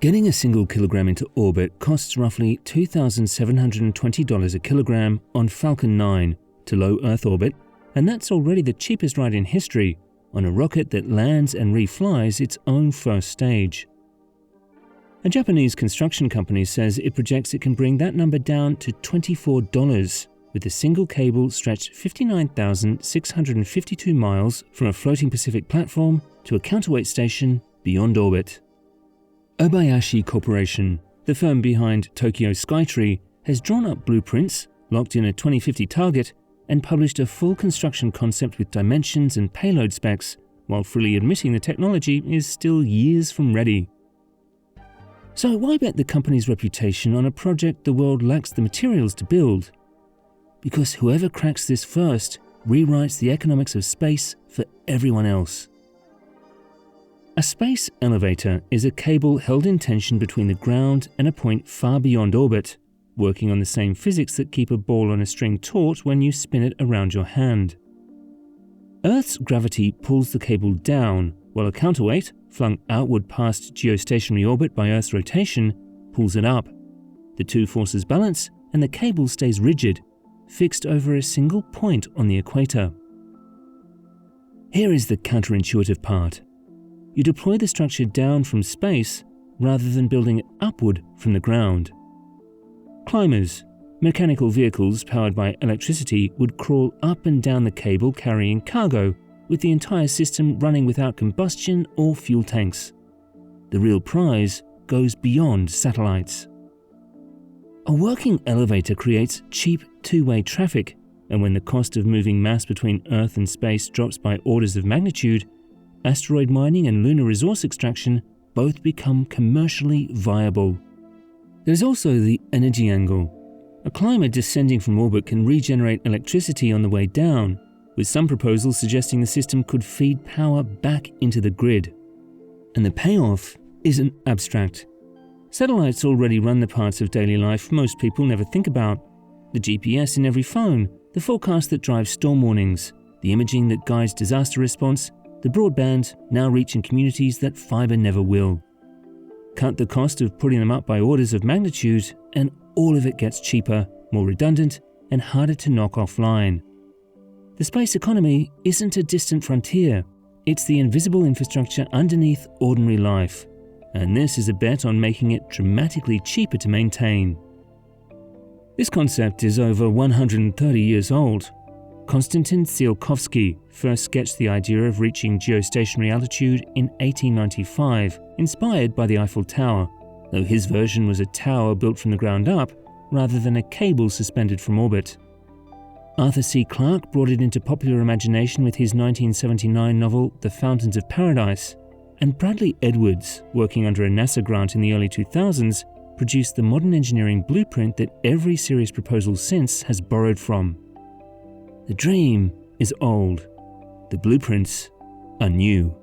Getting a single kilogram into orbit costs roughly $2,720 a kilogram on Falcon 9 to low Earth orbit, and that's already the cheapest ride in history on a rocket that lands and reflies its own first stage. A Japanese construction company says it projects it can bring that number down to $24 with a single cable stretched 59,652 miles from a floating Pacific platform to a counterweight station beyond orbit. Obayashi Corporation, the firm behind Tokyo Skytree, has drawn up blueprints, locked in a 2050 target, and published a full construction concept with dimensions and payload specs, while freely admitting the technology is still years from ready. So why bet the company's reputation on a project the world lacks the materials to build? Because whoever cracks this first rewrites the economics of space for everyone else. A space elevator is a cable held in tension between the ground and a point far beyond orbit, working on the same physics that keep a ball on a string taut when you spin it around your hand. Earth's gravity pulls the cable down, while a counterweight, flung outward past geostationary orbit by Earth's rotation, pulls it up. The two forces balance and the cable stays rigid, fixed over a single point on the equator. Here is the counterintuitive part. You deploy the structure down from space rather than building it upward from the ground. Climbers, mechanical vehicles powered by electricity, would crawl up and down the cable carrying cargo, with the entire system running without combustion or fuel tanks. The real prize goes beyond satellites. A working elevator creates cheap two-way traffic, and when the cost of moving mass between Earth and space drops by orders of magnitude, asteroid mining and lunar resource extraction both become commercially viable. There's also the energy angle. A climber descending from orbit can regenerate electricity on the way down, with some proposals suggesting the system could feed power back into the grid. And the payoff isn't abstract. Satellites already run the parts of daily life most people never think about. The GPS in every phone, the forecast that drives storm warnings, the imaging that guides disaster response, the broadband now reaching communities that fiber never will. Cut the cost of putting them up by orders of magnitude, and all of it gets cheaper, more redundant, and harder to knock offline. The space economy isn't a distant frontier, it's the invisible infrastructure underneath ordinary life, and this is a bet on making it dramatically cheaper to maintain. This concept is over 130 years old. Konstantin Tsiolkovsky first sketched the idea of reaching geostationary altitude in 1895, inspired by the Eiffel Tower, though his version was a tower built from the ground up rather than a cable suspended from orbit. Arthur C. Clarke brought it into popular imagination with his 1979 novel The Fountains of Paradise, and Bradley Edwards, working under a NASA grant in the early 2000s, produced the modern engineering blueprint that every serious proposal since has borrowed from. The dream is old. The blueprints are new.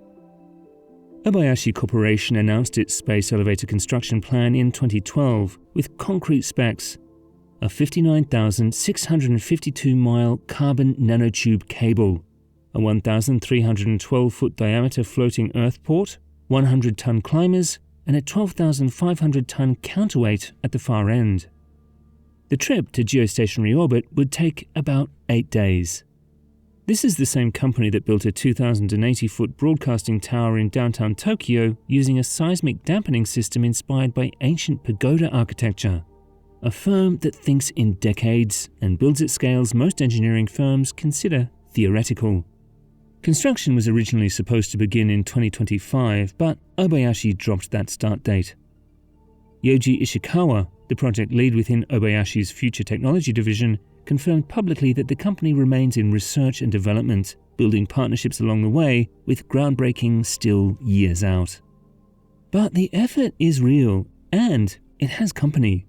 Obayashi Corporation announced its space elevator construction plan in 2012 with concrete specs: a 59,652-mile carbon nanotube cable, a 1,312-foot diameter floating earth port, 100-ton climbers, and a 12,500-ton counterweight at the far end. The trip to geostationary orbit would take about 8 days. This is the same company that built a 2,080-foot broadcasting tower in downtown Tokyo using a seismic dampening system inspired by ancient pagoda architecture. A firm that thinks in decades and builds at scales most engineering firms consider theoretical. Construction was originally supposed to begin in 2025, but Obayashi dropped that start date. Yoji Ishikawa, the project lead within Obayashi's future technology division, confirmed publicly that the company remains in research and development, building partnerships along the way, with groundbreaking still years out. But the effort is real, and it has company.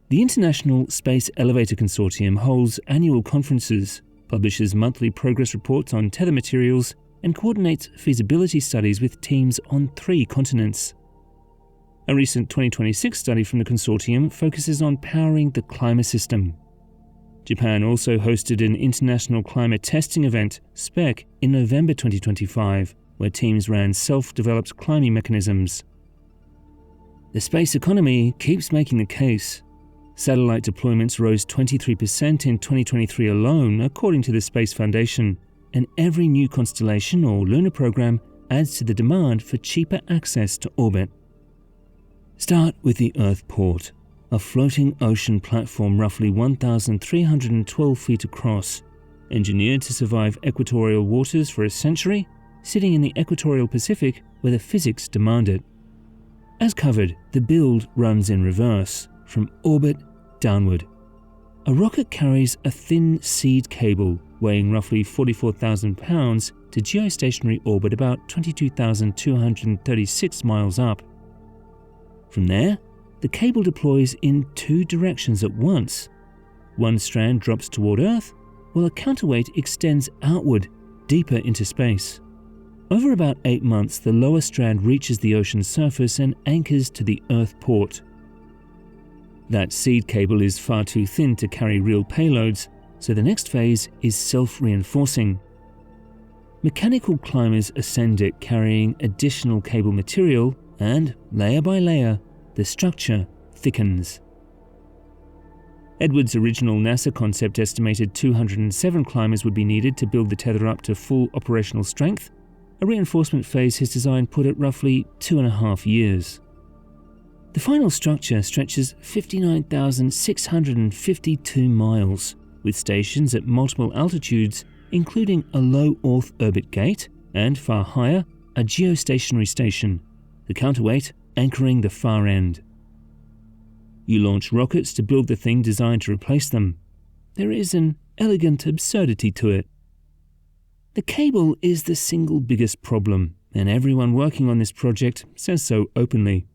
The International Space Elevator Consortium holds annual conferences, publishes monthly progress reports on tether materials, and coordinates feasibility studies with teams on 3 continents. A recent 2026 study from the consortium focuses on powering the climber system. Japan also hosted an international climber testing event, SPEC, in November 2025, where teams ran self-developed climbing mechanisms. The space economy keeps making the case. Satellite deployments rose 23% in 2023 alone, according to the Space Foundation, and every new constellation or lunar program adds to the demand for cheaper access to orbit. Start with the Earthport, a floating ocean platform roughly 1,312 feet across, engineered to survive equatorial waters for a century, sitting in the equatorial Pacific where the physics demand it. As covered, the build runs in reverse, from orbit downward. A rocket carries a thin seed cable weighing roughly 44,000 pounds to geostationary orbit about 22,236 miles up. From there, the cable deploys in two directions at once. One strand drops toward Earth, while a counterweight extends outward, deeper into space. Over about 8 months, the lower strand reaches the ocean's surface and anchors to the Earthport. That seed cable is far too thin to carry real payloads, so the next phase is self-reinforcing. Mechanical climbers ascend it carrying additional cable material, and, layer by layer, the structure thickens. Edwards' original NASA concept estimated 207 climbers would be needed to build the tether up to full operational strength. A reinforcement phase his design put at roughly 2.5 years. The final structure stretches 59,652 miles, with stations at multiple altitudes, including a low Earth orbit gate and, far higher, a geostationary station, the counterweight anchoring the far end. You launch rockets to build the thing designed to replace them. There is an elegant absurdity to it. The cable is the single biggest problem, and everyone working on this project says so openly.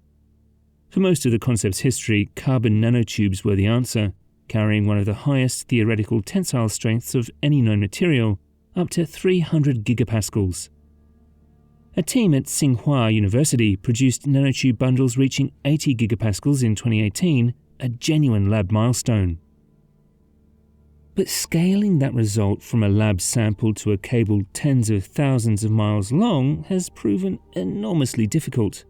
For most of the concept's history, carbon nanotubes were the answer, carrying one of the highest theoretical tensile strengths of any known material, up to 300 gigapascals. A team at Tsinghua University produced nanotube bundles reaching 80 gigapascals in 2018, a genuine lab milestone. But scaling that result from a lab sample to a cable tens of thousands of miles long has proven enormously difficult.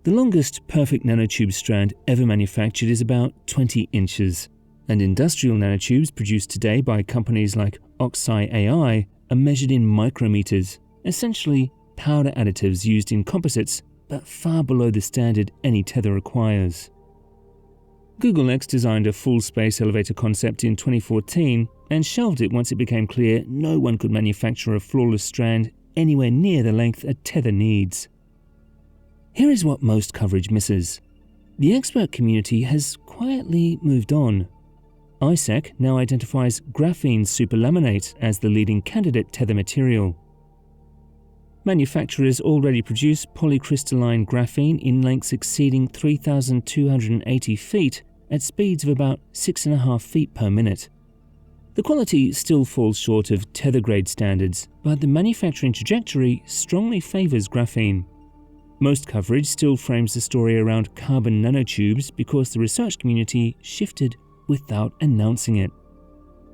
The longest perfect nanotube strand ever manufactured is about 20 inches, and industrial nanotubes produced today by companies like Oxai AI are measured in micrometers, essentially powder additives used in composites, but far below the standard any tether requires. Google X designed a full space elevator concept in 2014 and shelved it once it became clear no one could manufacture a flawless strand anywhere near the length a tether needs. Here is what most coverage misses. The expert community has quietly moved on. ISEC now identifies graphene superlaminate as the leading candidate tether material. Manufacturers already produce polycrystalline graphene in lengths exceeding 3,280 feet at speeds of about 6.5 feet per minute. The quality still falls short of tether-grade standards, but the manufacturing trajectory strongly favors graphene. Most coverage still frames the story around carbon nanotubes because the research community shifted without announcing it.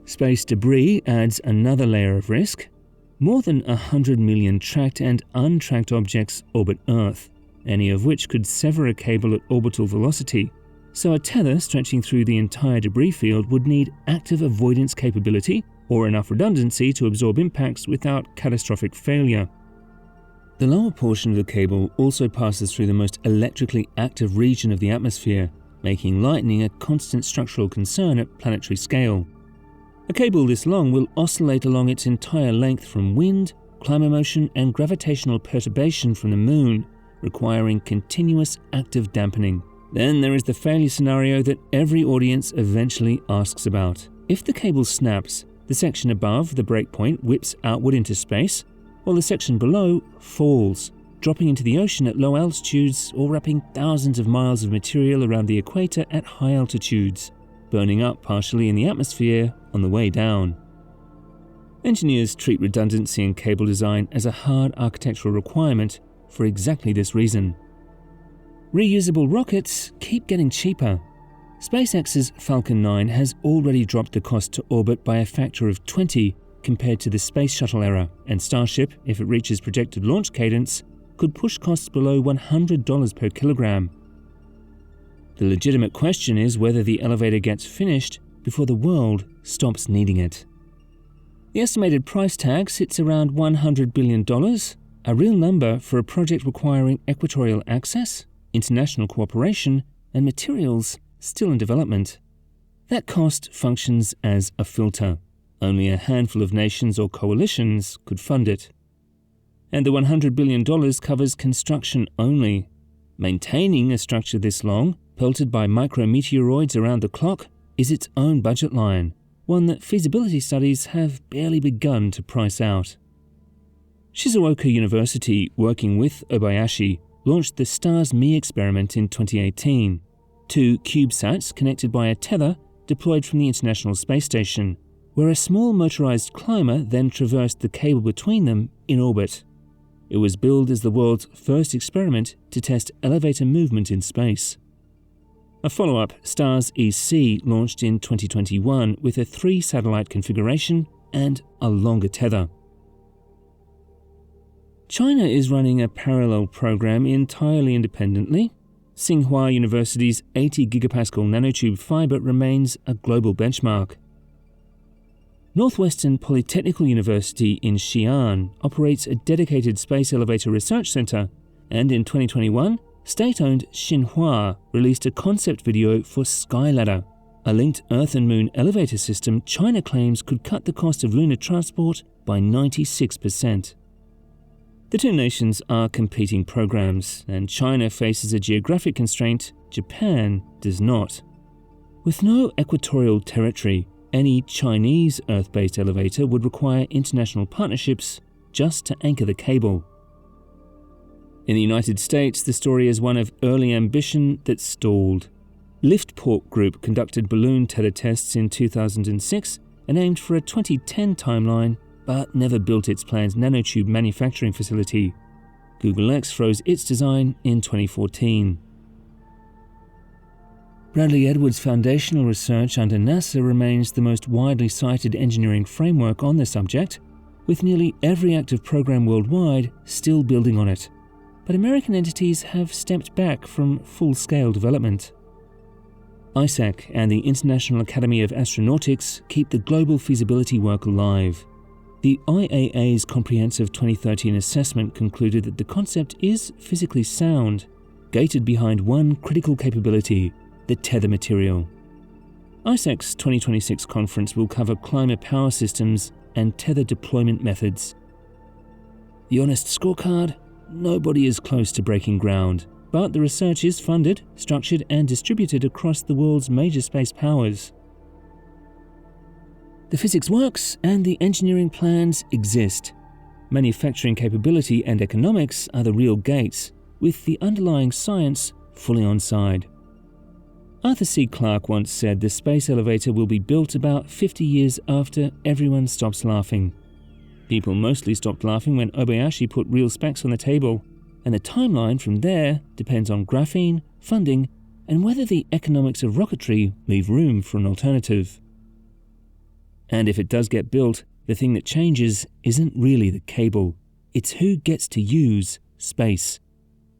Space debris adds another layer of risk. More than 100 million tracked and untracked objects orbit Earth, any of which could sever a cable at orbital velocity, so a tether stretching through the entire debris field would need active avoidance capability or enough redundancy to absorb impacts without catastrophic failure. The lower portion of the cable also passes through the most electrically active region of the atmosphere, making lightning a constant structural concern at planetary scale. A cable this long will oscillate along its entire length from wind, climate motion, and gravitational perturbation from the Moon, requiring continuous active dampening. Then there is the failure scenario that every audience eventually asks about. If the cable snaps, the section above the breakpoint whips outward into space, while the section below falls, dropping into the ocean at low altitudes or wrapping thousands of miles of material around the equator at high altitudes, burning up partially in the atmosphere on the way down. Engineers treat redundancy in cable design as a hard architectural requirement for exactly this reason. Reusable rockets keep getting cheaper. SpaceX's Falcon 9 has already dropped the cost to orbit by a factor of 20 compared to the Space Shuttle era, and Starship, if it reaches projected launch cadence, could push costs below $100 per kilogram. The legitimate question is whether the elevator gets finished before the world stops needing it. The estimated price tag sits around $100 billion, a real number for a project requiring equatorial access, international cooperation, and materials still in development. That cost functions as a filter. Only a handful of nations or coalitions could fund it. And the $100 billion covers construction only. Maintaining a structure this long, pelted by micrometeoroids around the clock, is its own budget line, one that feasibility studies have barely begun to price out. Shizuoka University, working with Obayashi, launched the STARS-Me experiment in 2018, 2 CubeSats connected by a tether deployed from the International Space Station, where a small motorized climber then traversed the cable between them in orbit. It was billed as the world's first experiment to test elevator movement in space. A follow-up, STARS-EC, launched in 2021 with a 3-satellite configuration and a longer tether. China is running a parallel program entirely independently. Tsinghua University's 80 gigapascal nanotube fiber remains a global benchmark. Northwestern Polytechnical University in Xi'an operates a dedicated space elevator research center, and in 2021, state-owned Xinhua released a concept video for Skyladder, a linked Earth and Moon elevator system China claims could cut the cost of lunar transport by 96%. The two nations are competing programs, and China faces a geographic constraint Japan does not. With no equatorial territory, any Chinese Earth-based elevator would require international partnerships just to anchor the cable. In the United States, the story is one of early ambition that stalled. Liftport Group conducted balloon tether tests in 2006 and aimed for a 2010 timeline, but never built its planned nanotube manufacturing facility. Google X froze its design in 2014. Bradley Edwards foundational research under NASA remains the most widely cited engineering framework on the subject, with nearly every active program worldwide still building on it. But American entities have stepped back from full-scale development. ISAC and the International Academy of Astronautics keep the global feasibility work alive. The IAA's comprehensive 2013 assessment concluded that the concept is physically sound, gated behind one critical capability: the tether material. ISAC's 2026 conference will cover climber power systems and tether deployment methods. The honest scorecard? Nobody is close to breaking ground, but the research is funded, structured, and distributed across the world's major space powers. The physics works and the engineering plans exist. Manufacturing capability and economics are the real gates, with the underlying science fully on side. Arthur C. Clarke once said the space elevator will be built about 50 years after everyone stops laughing. People mostly stopped laughing when Obayashi put real specs on the table, and the timeline from there depends on graphene, funding, and whether the economics of rocketry leave room for an alternative. And if it does get built, the thing that changes isn't really the cable. It's who gets to use space.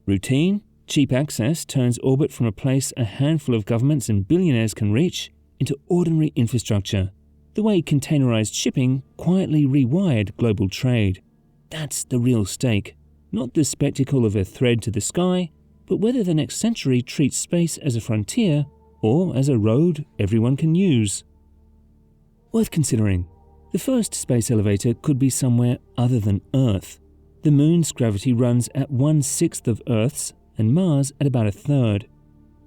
Routine, cheap access turns orbit from a place a handful of governments and billionaires can reach into ordinary infrastructure. The way containerized shipping quietly rewired global trade. That's the real stake. Not the spectacle of a thread to the sky, but whether the next century treats space as a frontier or as a road everyone can use. Worth considering. The first space elevator could be somewhere other than Earth. The Moon's gravity runs at 1/6 of Earth's and Mars at about 1/3.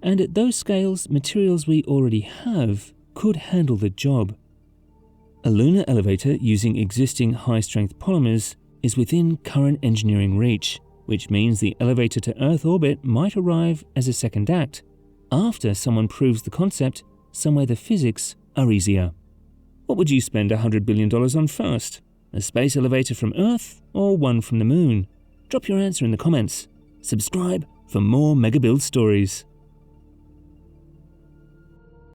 And at those scales, materials we already have could handle the job. A lunar elevator using existing high-strength polymers is within current engineering reach, which means the elevator to Earth orbit might arrive as a second act, after someone proves the concept somewhere the physics are easier. What would you spend $100 billion on first? A space elevator from Earth or one from the Moon? Drop your answer in the comments. Subscribe for more Megabuild stories.